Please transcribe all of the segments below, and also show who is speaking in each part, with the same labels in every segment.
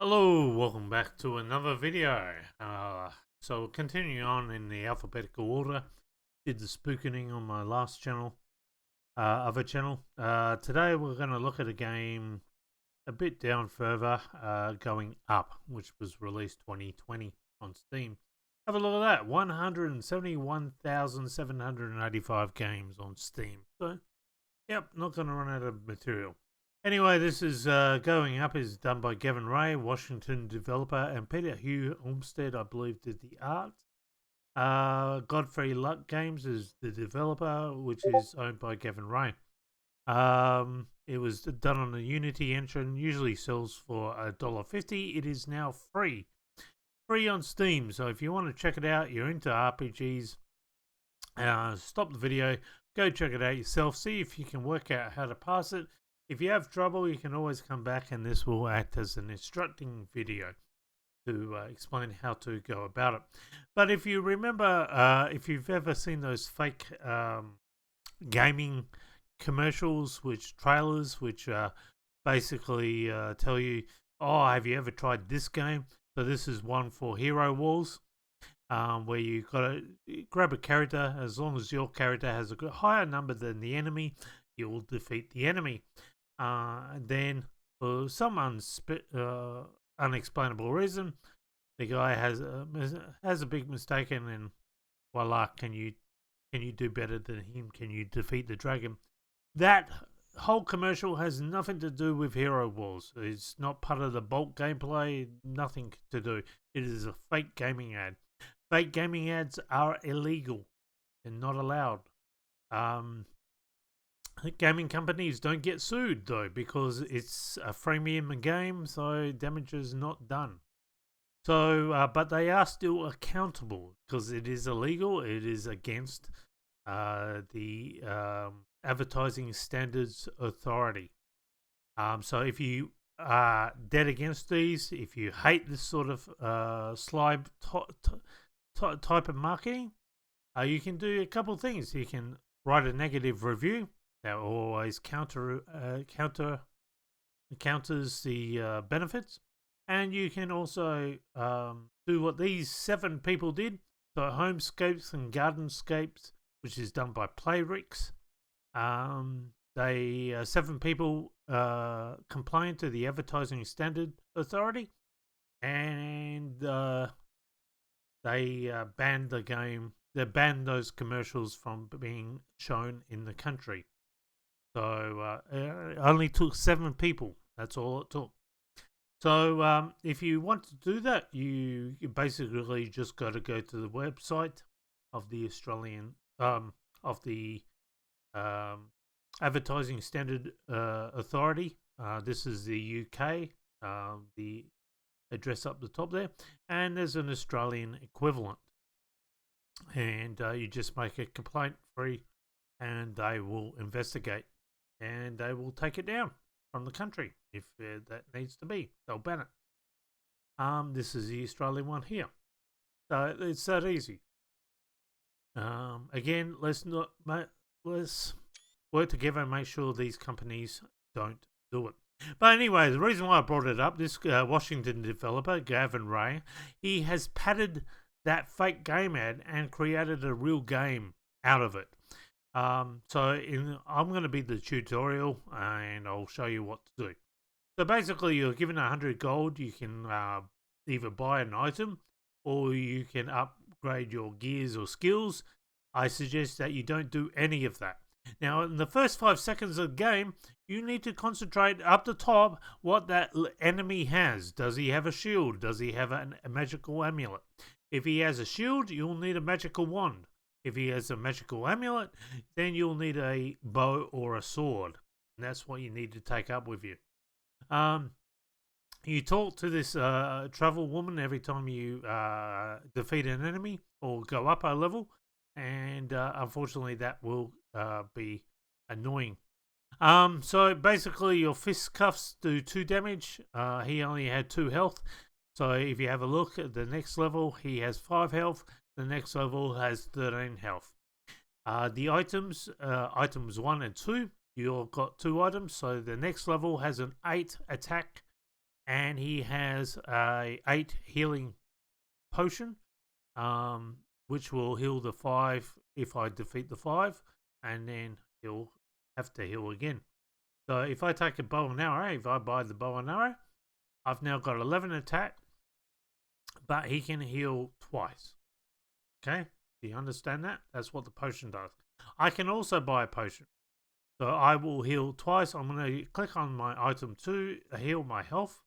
Speaker 1: Hello, welcome back to another video. So continuing on in the alphabetical order, did the spookening on my last channel, other channel. Today we're going to look at a game a bit down further, going up, which was released 2020 on Steam. Have a look at that, 171,785 games on Steam. So, yep, not going to run out of material. Anyway, this is Going Up is done by Gavin Ray, Washington developer, and Peter Hugh Olmsted, I believe, did the art. Godfrey Luck Games is the developer, which is owned by Gavin Ray. It was done on the Unity engine, usually sells for $1.50. It is now free on Steam. So if you want to check it out, you're into RPGs, stop the video, go check it out yourself, see if you can work out how to pass it. If you have trouble, you can always come back, and this will act as an instructing video to explain how to go about it. But if you remember, if you've ever seen those fake gaming commercials, trailers, which basically tell you, oh, have you ever tried this game? So this is one for Hero Wars, where you've got to grab a character. As long as your character has a higher number than the enemy, you will defeat the enemy. Then, for some unexplainable reason, the guy has a big mistake, and then, voila! Can you do better than him? Can you defeat the dragon? That whole commercial has nothing to do with Hero Wars. It's not part of the bulk gameplay. Nothing to do. It is a fake gaming ad. Fake gaming ads are illegal and not allowed. Gaming companies don't get sued though, because it's a freemium game, so damage is not done. So, but they are still accountable because it is illegal. It is against the Advertising Standards Authority. So if you are dead against these, if you hate this sort of sly type of marketing, you can do a couple of things. You can write a negative review. That always counters the benefits, and you can also do what these 7 people did. So Homescapes and Gardenscapes, which is done by Playrix. 7 people complained to the Advertising Standard Authority, and they banned the game. They banned those commercials from being shown in the country. So it only took 7 people. That's all it took. So if you want to do that, you basically just got to go to the website of the Advertising Standard Authority. This is the UK. The address up the top there, and there's an Australian equivalent. And you just make a complaint free, and they will investigate. And they will take it down from the country if that needs to be. They'll ban it. This is the Australian one here. So it's that easy. Again, let's work together and make sure these companies don't do it. But anyway, the reason why I brought it up, this Washington developer, Gavin Ray, he has padded that fake game ad and created a real game out of it. I'm going to be the tutorial, and I'll show you what to do. So basically, you're given 100 gold. You can either buy an item, or you can upgrade your gears or skills. I suggest that you don't do any of that. Now, in the first 5 seconds of the game, you need to concentrate up the top what that enemy has. Does he have a shield? Does he have a magical amulet? If he has a shield, you'll need a magical wand. If he has a magical amulet, then you'll need a bow or a sword. And that's what you need to take up with you. You talk to this travel woman every time you defeat an enemy or go up a level. And unfortunately, that will be annoying. So basically, your fist cuffs do 2 damage. He only had 2 health. So if you have a look at the next level, he has 5 health. The next level has 13 health. The items 1 and 2, you've got 2 items. So the next level has an 8 attack and he has a 8 healing potion, which will heal the 5 if I defeat the 5, and then he'll have to heal again. So if I take a bow and arrow, if I buy the bow and arrow, I've now got 11 attack, but he can heal twice. Okay, do you understand that? That's what the potion does. I can also buy a potion. So I will heal twice. I'm going to click on my item 2, heal my health.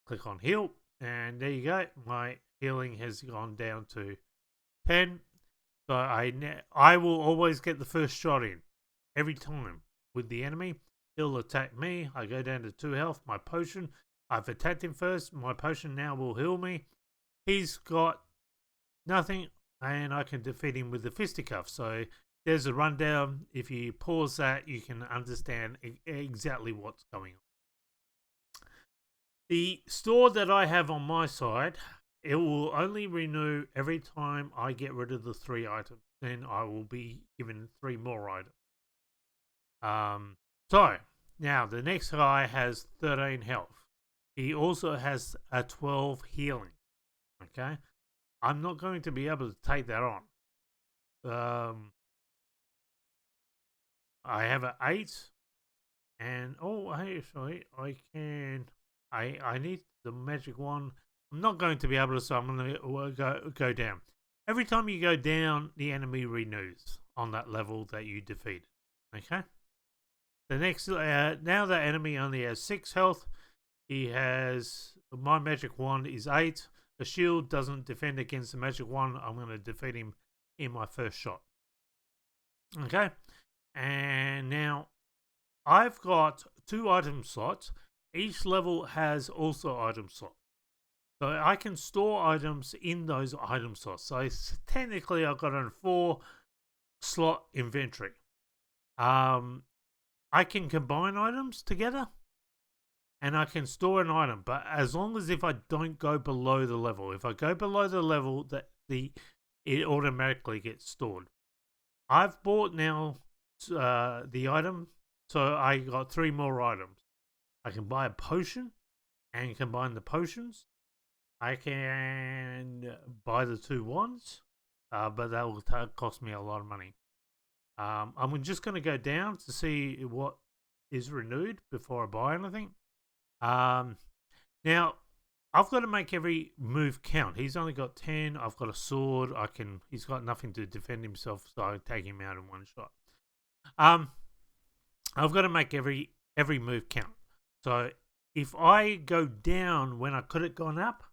Speaker 1: Click on heal, and there you go. My healing has gone down to 10. So I will always get the first shot in every time with the enemy. He'll attack me. I go down to 2 health. My potion, I've attacked him first. My potion now will heal me. He's got nothing, and I can defeat him with the fisticuff. So there's a rundown. If you pause that, you can understand exactly what's going on. The store that I have on my side, it will only renew every time I get rid of the 3 items. Then I will be given 3 more items. So now the next guy has 13 health. He also has a 12 healing. Okay, I'm not going to be able to take that on. I have an 8, and actually I can. I need the magic one. I'm not going to be able to, so I'm going to go down. Every time you go down, the enemy renews on that level that you defeated. Okay. The next, now the enemy only has 6 health. He has, my magic wand is 8. The shield doesn't defend against the magic wand. I'm going to defeat him in my first shot. Okay. And now I've got 2 item slots. Each level has also item slots. So I can store items in those item slots. So technically I've got a 4 slot inventory. I can combine items together, and I can store an item, but as long as if I don't go below the level. If I go below the level, it automatically gets stored. I've bought now the item, so I got 3 more items. I can buy a potion and combine the potions. I can buy the 2 wands, but that will cost me a lot of money. I'm just going to go down to see what is renewed before I buy anything. Now, I've got to make every move count. He's only got 10. I've got a sword. He's got nothing to defend himself, so I take him out in one shot. I've got to make every move count. So if I go down when I could have gone up,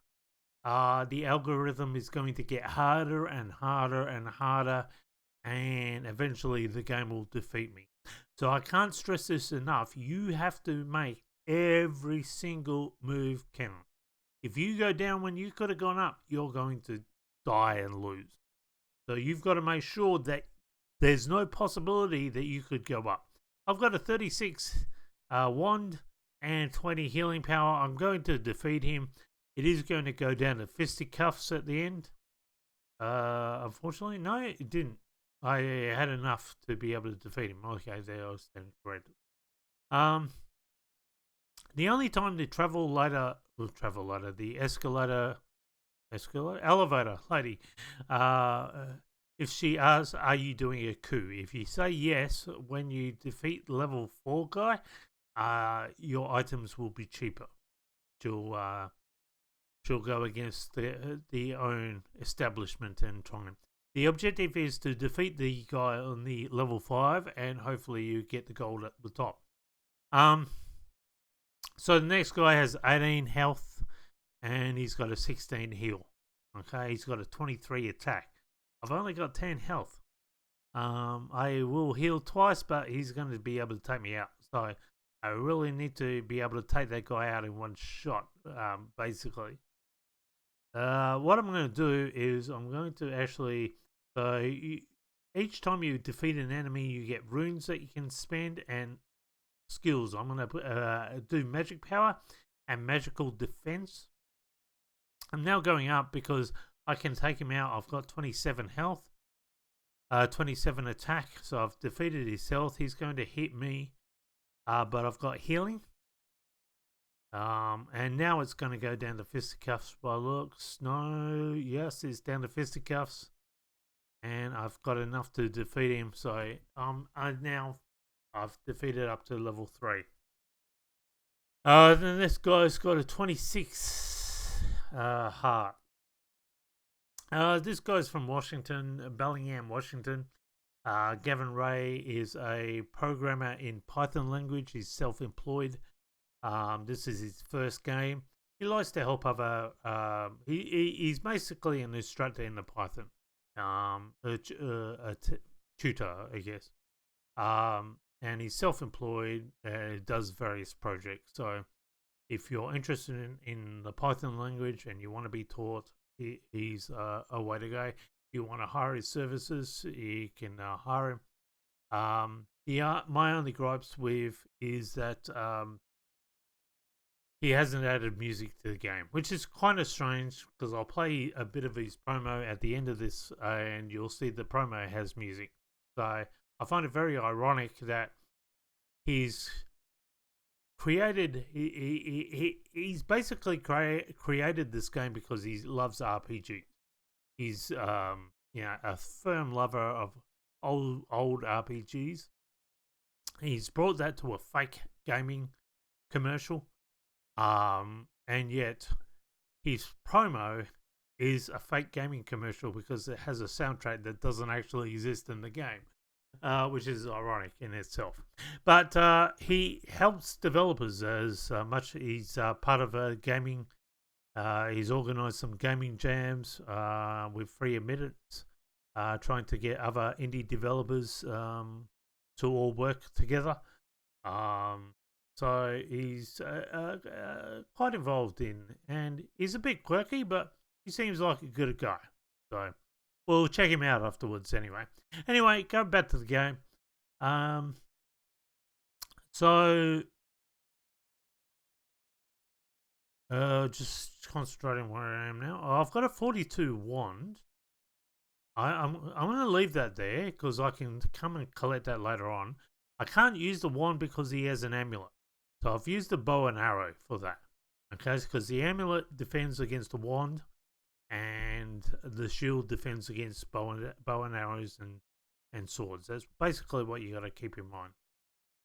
Speaker 1: the algorithm is going to get harder and harder and harder, and eventually the game will defeat me. So I can't stress this enough. You have to make every single move count. If you go down when you could have gone up, you're going to die and lose. So you've got to make sure that there's no possibility that you could go up. I've got a 36 wand and 20 healing power. I'm going to defeat him. It is going to go down to fisticuffs at the end. Unfortunately, no, it didn't. I had enough to be able to defeat him. Okay, there I was then corrected. The only time the elevator lady, if she asks, "Are you doing a coup?" If you say yes, when you defeat level 4 guy, your items will be cheaper. She'll go against the own establishment and try and. The objective is to defeat the guy on the level 5, and hopefully you get the gold at the top. So the next guy has 18 health, and he's got a 16 heal. Okay, he's got a 23 attack. I've only got 10 health. I will heal twice, but he's going to be able to take me out. So I really need to be able to take that guy out in one shot, basically. What I'm going to do is I'm going to actually... each time you defeat an enemy, you get runes that you can spend and skills. I'm going to do magic power and magical defense. I'm now going up because I can take him out. I've got 27 health, 27 attack. So I've defeated his health. He's going to hit me, but I've got healing. And now it's going to go down to fisticuffs by looks. No, yes, it's down to fisticuffs. And I've got enough to defeat him. So I've defeated up to level 3. Then this guy's got a 26 heart. This guy's from Washington, Bellingham, Washington. Gavin Ray is a programmer in Python language. He's self-employed. This is his first game. He likes to help other. He's basically an instructor in the Python. Tutor, I guess. And he's self-employed. Does various projects. So, if you're interested in the Python language and you want to be taught, he's a way to go. If you want to hire his services, you can hire him. My only gripes with is that he hasn't added music to the game, which is kind of strange because I'll play a bit of his promo at the end of this, and you'll see the promo has music. So I find it very ironic that he's created. He's basically created this game because he loves RPG. He's a firm lover of old RPGs. He's brought that to a fake gaming commercial. And yet his promo is a fake gaming commercial because it has a soundtrack that doesn't actually exist in the game, which is ironic in itself. But he helps developers as much. He's part of a gaming. He's organised some gaming jams with free admittance, trying to get other indie developers to all work together. So he's quite involved in, and he's a bit quirky, but he seems like a good guy. So we'll check him out afterwards anyway. Anyway, go back to the game. Just concentrating where I am now. I've got a 42 wand. I'm going to leave that there because I can come and collect that later on. I can't use the wand because he has an amulet. So I've used the bow and arrow for that. Okay, because the amulet defends against the wand, and the shield defends against bow and arrows and swords. That's basically what you got to keep in mind.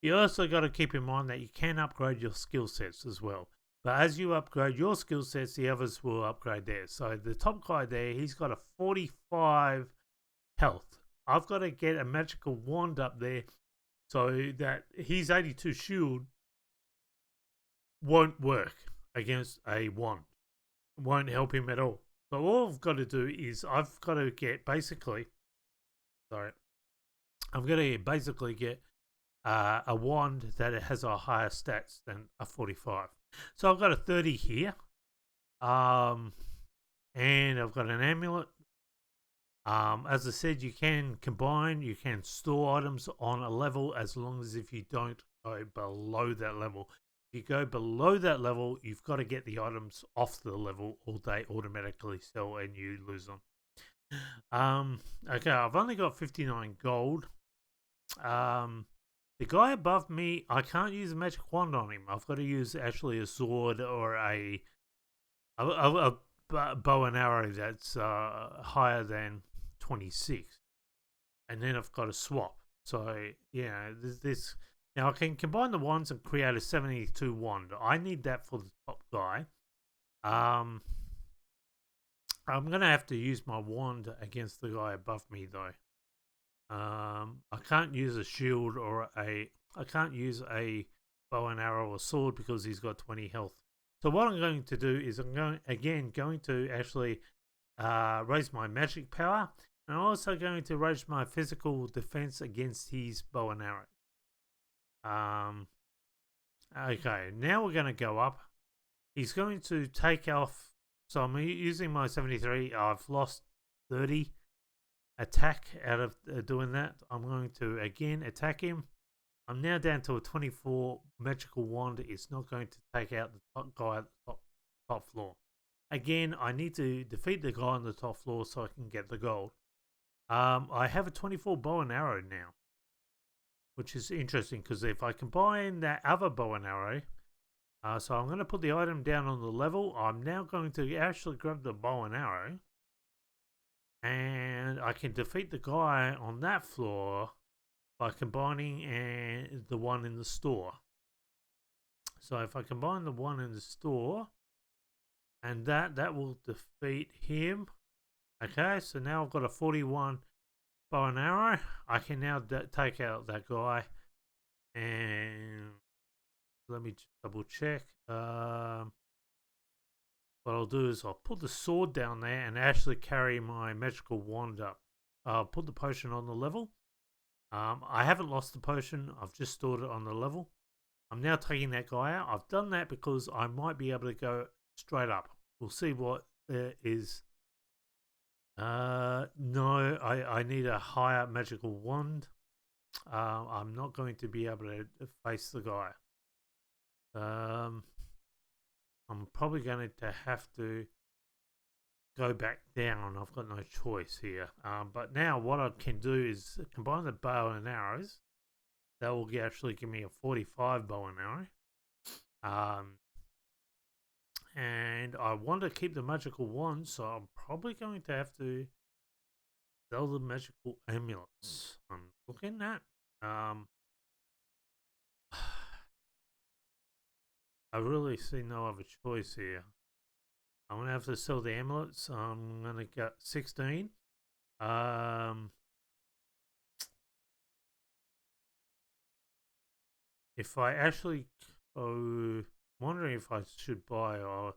Speaker 1: You also got to keep in mind that you can upgrade your skill sets as well. But as you upgrade your skill sets, the others will upgrade theirs. So the top guy there, he's got a 45 health. I've got to get a magical wand up there so that his 82 shield won't work against a wand. It won't help him at all. So all I've got to do is I've got to get a wand that has a higher stats than a 45. So I've got a 30 here. And I've got an amulet. As I said, you can combine, you can store items on a level as long as if you don't go below that level. If you go below that level, you've got to get the items off the level or they automatically sell and you lose them. Okay, I've only got 59 gold. The guy above me, I can't use a magic wand on him. I've got to use actually a sword or a bow and arrow that's higher than 26. And then I've got to swap. So, yeah, this. Now, I can combine the wands and create a 72 wand. I need that for the top guy. I'm going to have to use my wand against the guy above me, though. I can't use a shield or I can't use a bow and arrow or sword because he's got 20 health. So what I'm going to do is I'm going to actually raise my magic power, and I'm also going to raise my physical defense against his bow and arrow. Okay, now we're going to go up. He's going to take off. So I'm using my 73. I've lost 30 attack out of doing that. I'm going to again attack him. I'm now down to a 24 magical wand. It's not going to take out the top guy at the top floor. Again, I need to defeat the guy on the top floor so I can get the gold. I have a 24 bow and arrow now, which is interesting because if I combine that other bow and arrow So I'm going to put the item down on the level. I'm now going to actually grab the bow and arrow. And I can defeat the guy on that floor by combining the one in the store. So if I combine the one in the store and that will defeat him. Okay, so now I've got a 41 bow and arrow. I can now take out that guy. And let me double check. What I'll do is I'll put the sword down there and actually carry my magical wand up. I'll put the potion on the level. I haven't lost the potion. I've just stored it on the level. I'm now taking that guy out. I've done that because I might be able to go straight up. We'll see what there is. No, I need a higher magical wand. I'm not going to be able to face the guy. I'm probably going to have to go back down. I've got no choice here. But now what I can do is combine the bow and arrows. That will actually give me a 45 bow and arrow. And I want to keep the magical wand, so I'm probably going to have to sell the magical amulets. I'm looking at. I really see no other choice here. I'm going to have to sell the amulets. I'm going to get 16. If I actually... I'm wondering if I should buy or...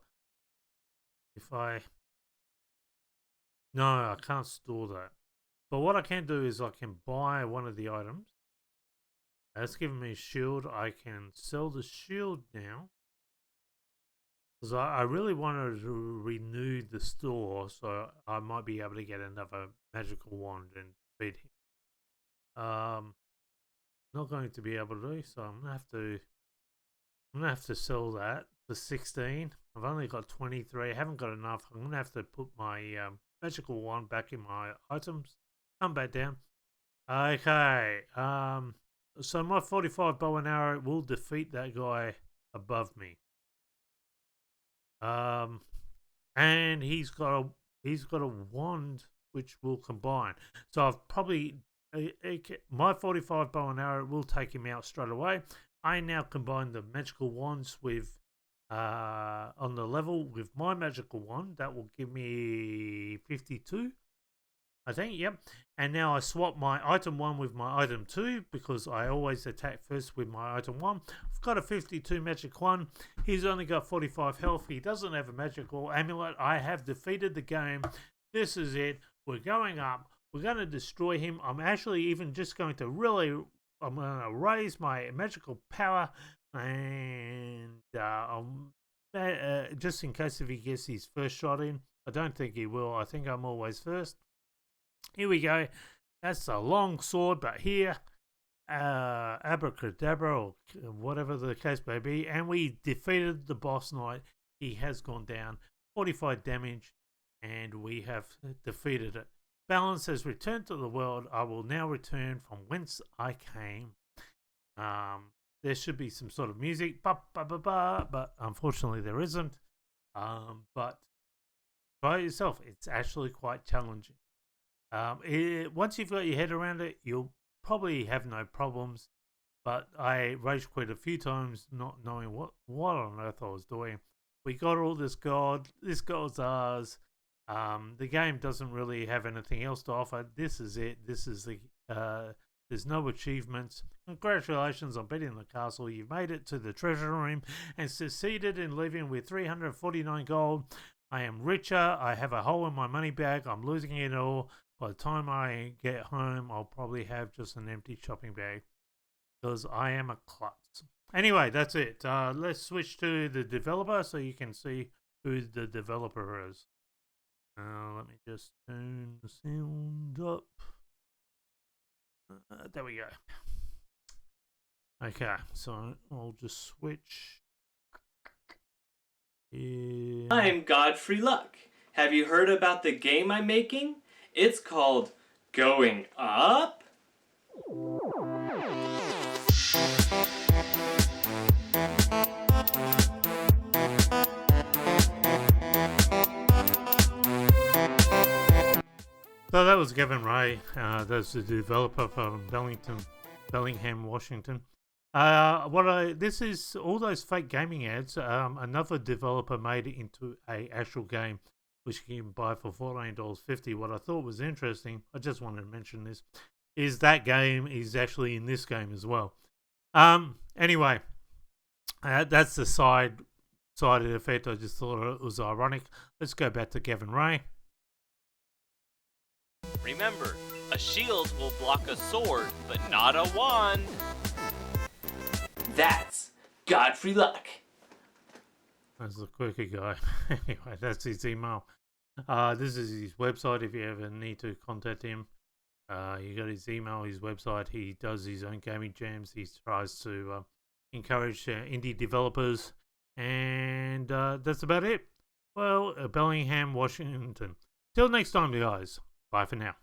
Speaker 1: If I... No, I can't store that. But what I can do is I can buy one of the items. That's giving me a shield. I can sell the shield now. Because I really wanted to renew the store, so I might be able to get another magical wand and beat him. Not going to be able to, so I'm gonna have to sell that for 16. I've only got 23. I haven't got enough. I'm gonna have to put my magical wand back in my items. Come back down. Okay. So my 45 bow and arrow will defeat that guy above me. And he's got a wand which will combine. So I've probably my 45 bow and arrow will take him out straight away. I now combine the magical wands with on the level with my magical wand. That will give me 52. I think, yep. And now I swap my item 1 with my item 2 because I always attack first with my item 1. I've got a 52 magic 1. He's only got 45 health. He doesn't have a magical amulet. I have defeated the game. This is it. We're going up. We're going to destroy him. I'm actually even just going to I'm going to raise my magical power and just in case if he gets his first shot in. I don't think he will. I think I'm always first. Here we go. That's a long sword, but here, abracadabra, or whatever the case may be, and we defeated the boss knight. He has gone down, 45 damage, and we have defeated it. Balance has returned to the world. I will now return from whence I came. There should be some sort of music, but unfortunately there isn't. But by yourself, it's actually quite challenging. Once you've got your head around it, you'll probably have no problems. But I rage quit a few times, not knowing what on earth I was doing. We got all this gold. This gold's ours. The game doesn't really have anything else to offer. This is it. This is the. There's no achievements. Congratulations on beating the castle. You've made it to the treasure room and succeeded in leaving with 349 gold. I am richer. I have a hole in my money bag. I'm losing it all. By the time I get home, I'll probably have just an empty shopping bag because I am a klutz. Anyway, that's it. Let's switch to the developer so you can see who the developer is. Let me just turn the sound up. There we go. Okay, so I'll just switch.
Speaker 2: I'm Godfrey Luck. Have you heard about the game I'm making? It's called Going Up.
Speaker 1: So that was Gavin Ray. That's the developer from Bellingham, Washington. This is all those fake gaming ads. Another developer made it into a actual game, which you can buy for $14.50. What I thought was interesting, I just wanted to mention this, is that game is actually in this game as well. Anyway, that's the side effect. I just thought it was ironic. Let's go back to Gavin Ray.
Speaker 3: Remember, a shield will block a sword, but not a wand.
Speaker 2: That's Godfrey Luck.
Speaker 1: That's the quirky guy. Anyway, that's his email. This is his website if you ever need to contact him. You got his email, his website. He does his own gaming jams. He tries to encourage indie developers. And that's about it. Well, Bellingham, Washington. Till next time, guys. Bye for now.